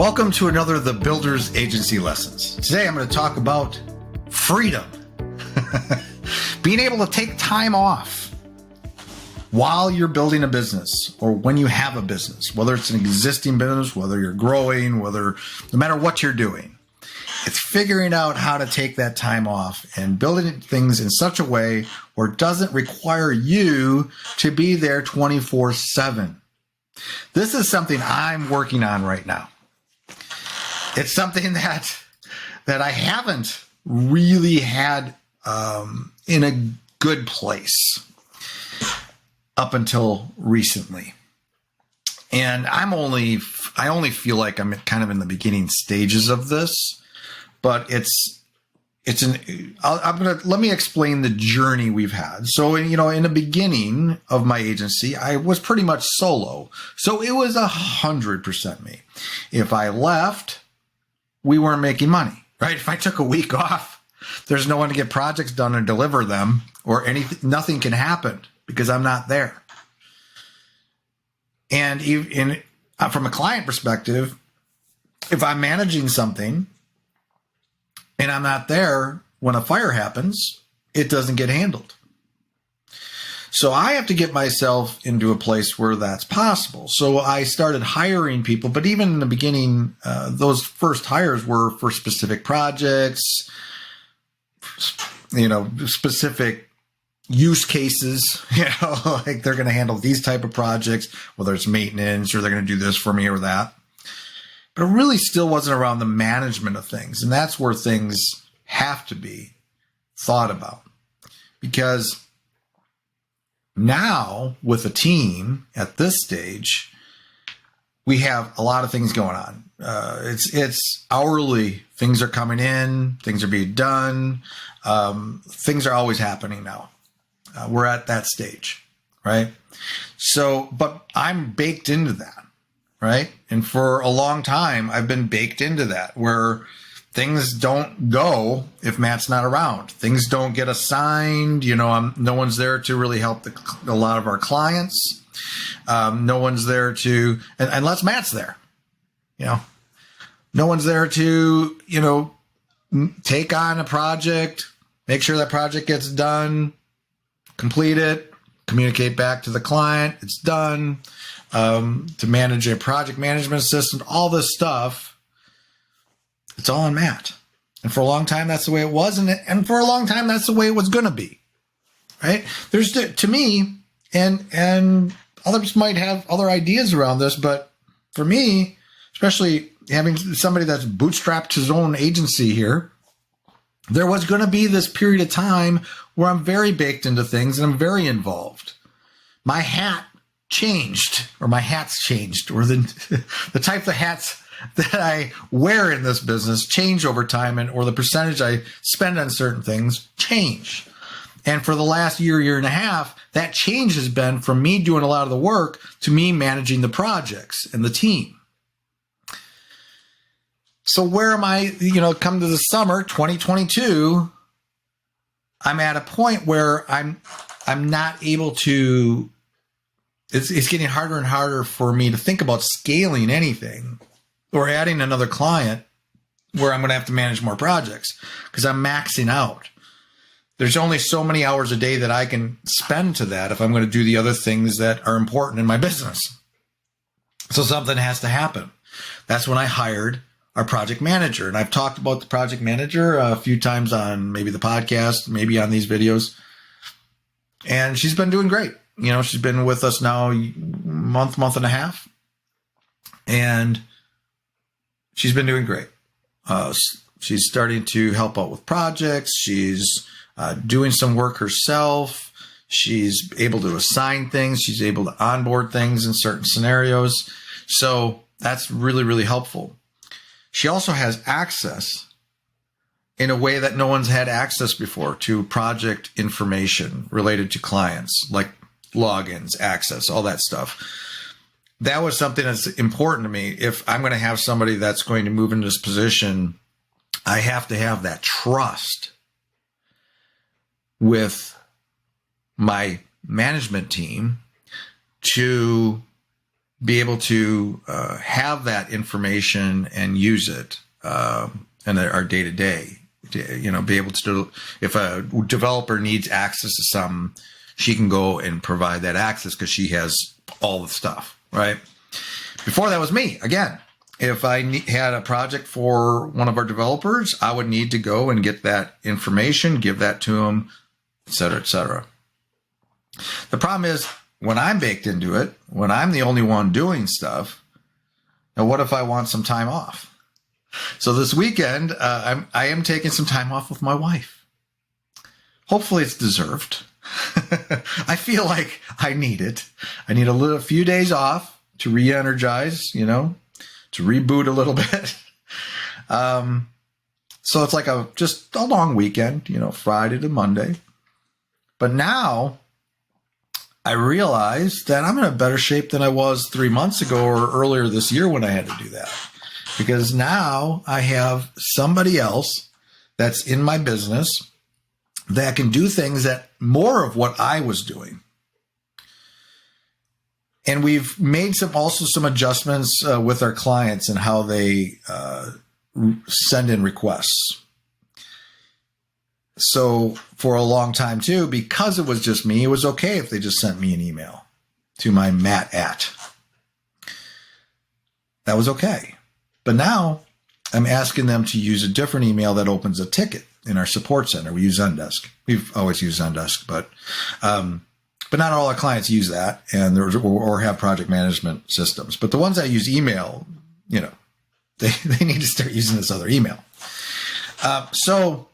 Welcome to another of the Builders Agency Lessons. Today I'm going to talk about freedom. Being able to take time off while you're building a business or when you have a business, whether it's an existing business, whether you're growing, no matter what you're doing. It's figuring out how to take that time off and building things in such a way where it doesn't require you to be there 24/7. This is something I'm working on right now. It's something that I haven't really had in a good place up until recently. And I only feel like I'm kind of in the beginning stages of this, but let me explain the journey we've had. So, in the beginning of my agency, I was pretty much solo. So it was 100% me. If I left, we weren't making money, right? If I took a week off, there's no one to get projects done or deliver them or anything. Nothing can happen because I'm not there. And even from a client perspective, if I'm managing something and I'm not there when a fire happens, it doesn't get handled. So I have to get myself into a place where that's possible. So I started hiring people, but even in the beginning, those first hires were for specific projects, specific use cases, like they're going to handle these type of projects, whether it's maintenance or they're going to do this for me or that. But it really still wasn't around the management of things. And that's where things have to be thought about. Because now with a team at this stage, we have a lot of things going on. It's hourly. Things are coming in. Things are being done. Things are always happening now. We're at that stage, right? So, but I'm baked into that, right? And for a long time, I've been baked into that where things don't go if Matt's not around. Things don't get assigned. No one's there to really help a lot of our clients. No one's there to, unless Matt's there, no one's there to, take on a project, make sure that project gets done, complete it, communicate back to the client, it's done, to manage a project management system, all this stuff. It's all on Matt. And for a long time, that's the way it was. And for a long time, that's the way it was going to be, right? There's, to me, and others might have other ideas around this, but for me, especially having somebody that's bootstrapped his own agency here, there was going to be this period of time where I'm very baked into things and I'm very involved. My hat changed, or my hats changed, or the type of hats that I wear in this business change over time, or the percentage I spend on certain things change. And for the last year and a half, that change has been from me doing a lot of the work to me managing the projects and the team. So where am I, come to the summer 2022, I'm at a point where I'm not able to, it's getting harder and harder for me to think about scaling anything or adding another client where I'm going to have to manage more projects because I'm maxing out. There's only so many hours a day that I can spend to that if I'm going to do the other things that are important in my business. So something has to happen. That's when I hired our project manager. And I've talked about the project manager a few times on maybe the podcast, maybe on these videos. And she's been doing great. She's been with us now a month and a half. And she's been doing great. She's starting to help out with projects. She's doing some work herself. She's able to assign things. She's able to onboard things in certain scenarios. So that's really, really helpful. She also has access in a way that no one's had access before to project information related to clients, like logins, access, all that stuff. That was something that's important to me. If I'm going to have somebody that's going to move into this position, I have to have that trust with my management team to be able to have that information and use it in our day to day. Be able to, if a developer needs access to something, she can go and provide that access because she has all the stuff, right? Before that was me. Again, if I had a project for one of our developers, I would need to go and get that information, give that to them, et cetera, et cetera. The problem is when I'm baked into it, when I'm the only one doing stuff, now what if I want some time off? So this weekend, I am taking some time off with my wife. Hopefully it's deserved. I feel like I need it. I need a few days off to re-energize, to reboot a little bit. So it's like just a long weekend, Friday to Monday. But now I realize that I'm in a better shape than I was 3 months ago or earlier this year when I had to do that. Because now I have somebody else that's in my business that can do things that more of what I was doing. And we've made some adjustments with our clients and how they send in requests. So for a long time too, because it was just me, it was okay if they just sent me an email to my Matt at. That was okay. But now I'm asking them to use a different email that opens a ticket in our support center. We use Zendesk. We've always used Zendesk, but not all our clients use that or have project management systems. But the ones that use email, they need to start using this other email. So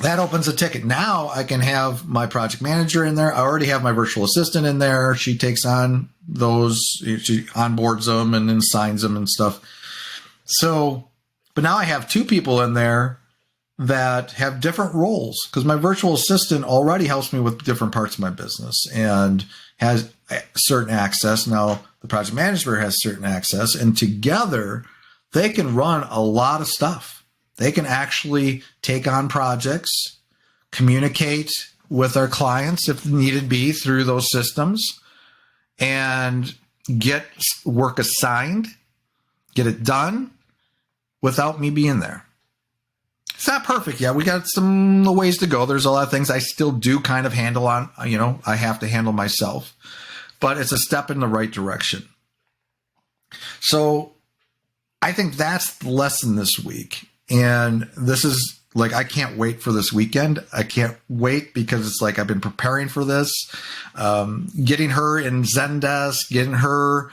that opens a ticket. Now I can have my project manager in there. I already have my virtual assistant in there. She takes on those, she onboards them and then signs them and stuff. So, but now I have 2 people in there that have different roles because my virtual assistant already helps me with different parts of my business and has certain access. Now the project manager has certain access, and together they can run a lot of stuff. They can actually take on projects, communicate with our clients if needed be through those systems, and get work assigned, get it done without me being there. It's not perfect yet. We got some ways to go. There's a lot of things I still do kind of handle on, I have to handle myself, but it's a step in the right direction. So I think that's the lesson this week. And this is like, I can't wait for this weekend. I can't wait because it's like, I've been preparing for this, getting her in Zendesk, getting her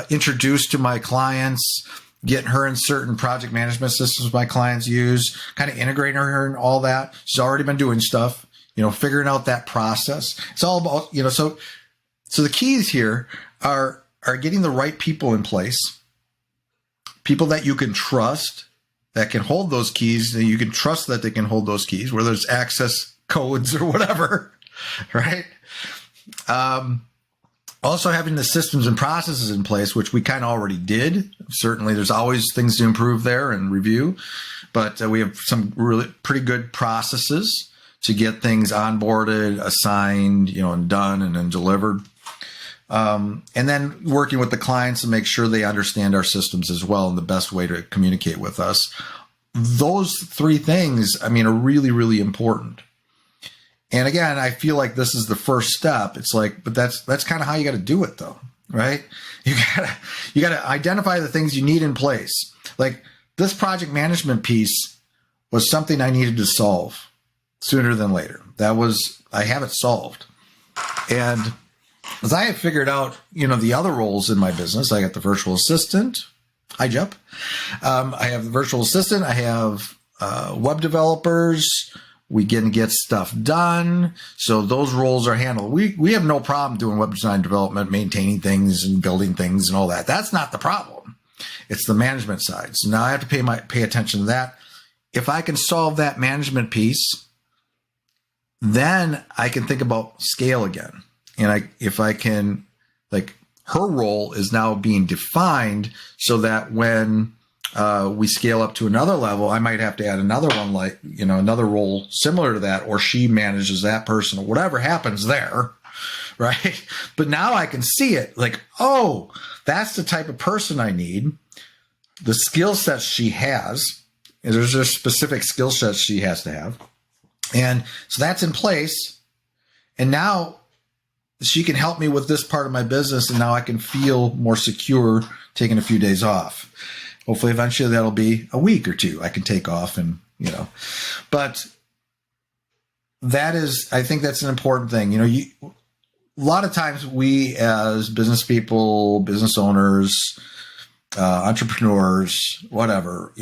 introduced to my clients, getting her in certain project management systems my clients use, kind of integrating her in all that. She's already been doing stuff, figuring out that process. It's all about, so the keys here are getting the right people in place, people that you can trust, that can hold those keys, that you can trust that they can hold those keys, whether it's access codes or whatever, right? Also having the systems and processes in place, which we kind of already did. Certainly there's always things to improve there and review, but we have some really pretty good processes to get things onboarded, assigned, and done and then delivered. And then working with the clients to make sure they understand our systems as well and the best way to communicate with us. Those 3 things, are really, really important. And again, I feel like this is the first step. It's like, but that's kind of how you got to do it though, right? You got to identify the things you need in place. Like this project management piece was something I needed to solve sooner than later. I have it solved. And as I have figured out, the other roles in my business, I got the virtual assistant. Hi, Jep. I have the virtual assistant. I have web developers. We can get stuff done. So those roles are handled. We have no problem doing web design development, maintaining things and building things and all that. That's not the problem. It's the management side. So now I have to pay attention to that. If I can solve that management piece, then I can think about scale again. And if I can, her role is now being defined so that when we scale up to another level, I might have to add another one, another role similar to that, or she manages that person or whatever happens there, right? But now I can see it like, oh, that's the type of person I need. The skill sets she has, there's a specific skill sets she has to have. And so that's in place. And now she can help me with this part of my business. And now I can feel more secure taking a few days off. Hopefully eventually that'll be a week or two I can take off and, but that is, I think that's an important thing. A lot of times we as business people, business owners, entrepreneurs, whatever,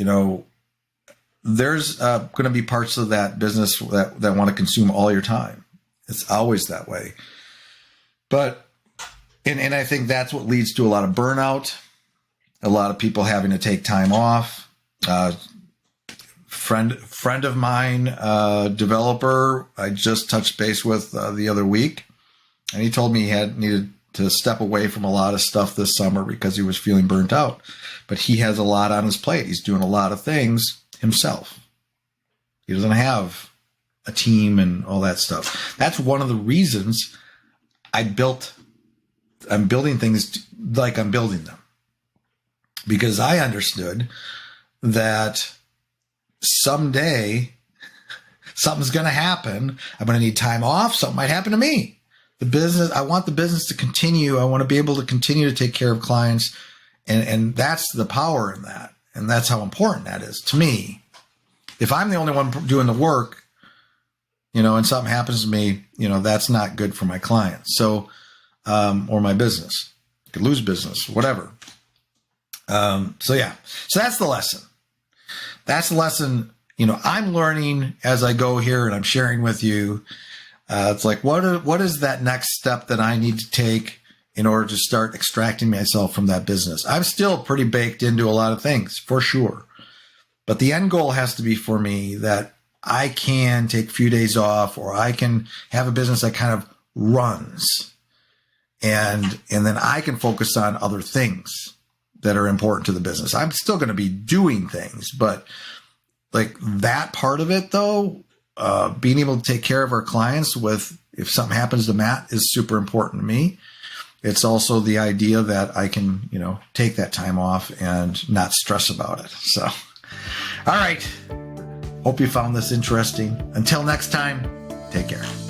there's going to be parts of that business that want to consume all your time. It's always that way. But, and I think that's what leads to a lot of burnout, a lot of people having to take time off. Friend of mine, developer, I just touched base with the other week, and he told me he needed to step away from a lot of stuff this summer because he was feeling burnt out. But he has a lot on his plate. He's doing a lot of things himself. He doesn't have a team and all that stuff. That's one of the reasons I'm building things like I'm building them. Because I understood that someday something's going to happen. I'm going to need time off. Something might happen to me. I want the business to continue. I want to be able to continue to take care of clients. And that's the power in that. And that's how important that is to me. If I'm the only one doing the work, and something happens to me, that's not good for my clients. So, or my business. I could lose business, whatever. So that's the lesson. That's the lesson, I'm learning as I go here and I'm sharing with you. It's like, what is that next step that I need to take in order to start extracting myself from that business? I'm still pretty baked into a lot of things, for sure. But the end goal has to be for me that I can take a few days off, or I can have a business that kind of runs. And then I can focus on other things that are important to the business. I'm still going to be doing things, but like that part of it though, being able to take care of our clients if something happens to Matt is super important to me. It's also the idea that I can, take that time off and not stress about it. So, all right. Hope you found this interesting. Until next time, take care.